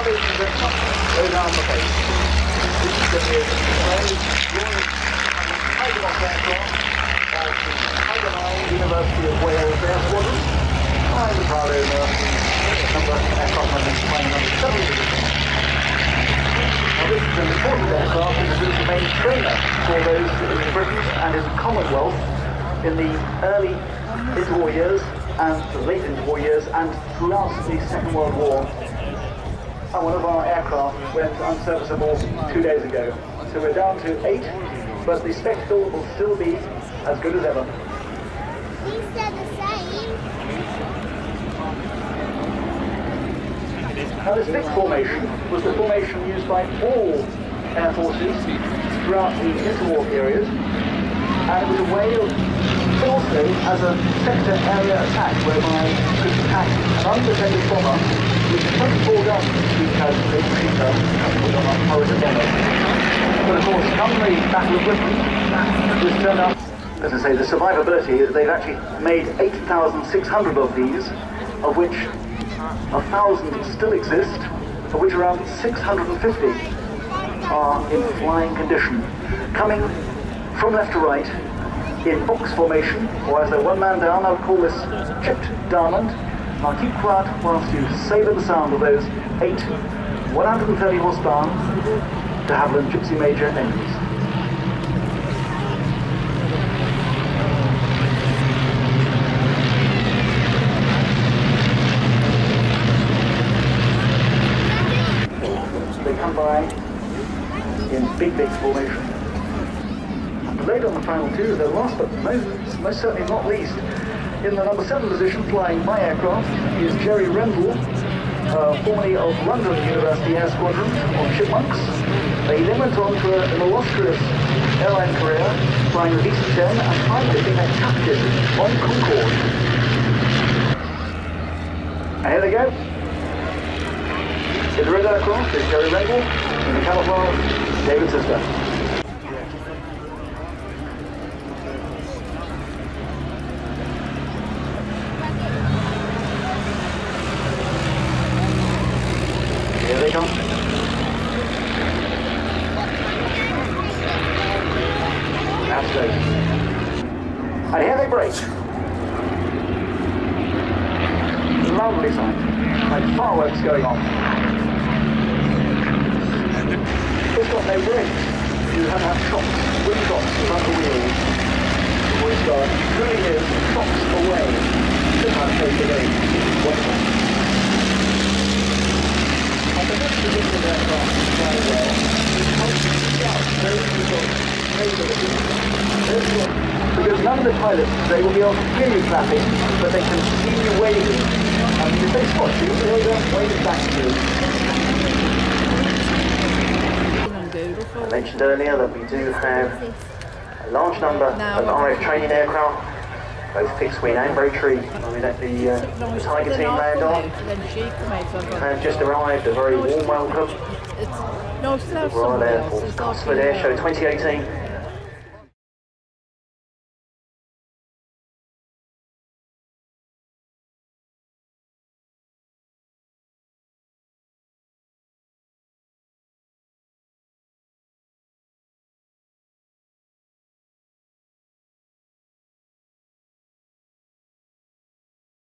ladies and gentlemen, go down the face. This is the Tiger Moths aircraft of the Tiger Moths University of Wales Air Squadron. I'm the proud owner of the number aircraft flying number 7 division. Now this is an important aircraft because it is the main trainer for those in Britain and in the Commonwealth in the early interwar years and the late interwar years and throughout the Second World War. And one of our aircraft went unserviceable 2 days ago. So we're down to 8, but the spectacle will still be as good as ever. These are the same. Now this mixed formation was the formation used by all air forces throughout the interwar period, and it was a way of, but also as a sector area attack whereby you could attack an undefended bomber with 24 guns, because they shooter put on a Hurricane bomber. But of course, come the Battle of Britain, this turned out, as I say, the survivability, they've actually made 8,600 of these, of which 1,000 still exist, of which around 650 are in flying condition, coming from left to right in box formation, or as they're one man down, I would call this chipped diamond. And I'll keep quiet whilst you savour the sound of those 8 130 horsepower de Havilland Gypsy Major engines. They come by in big formation. Later on the final two, the last but most certainly not least, in the number 7 position, flying my aircraft, is Jerry Rendell, formerly of London University Air Squadron on Chipmunks. He then went on to an illustrious airline career, flying the DC-10 and finally being a captain on Concorde. And here they go. In the red aircraft is Jerry Rendell, in the camouflage, David Sister. Here they come. That's good. And here they break. Lovely sight. Like fireworks going on. It's got no brakes. You have to have shocks, wind shocks around the wheels before you start. It really is shocks away. Just how to take it in. Wonderful. And the next particular aircraft is very well. It helps you out very good. Because none of the pilots, they will be able to hear you clapping, but they can see you waving. And if they spot you, they'll just wave it back to you. I mentioned earlier that we do have a large number of RAF training aircraft, both fixed wing and rotary. We let the Tiger team land on. And just arrived, a very warm welcome. The Royal Air Force Cosford Airshow 2018.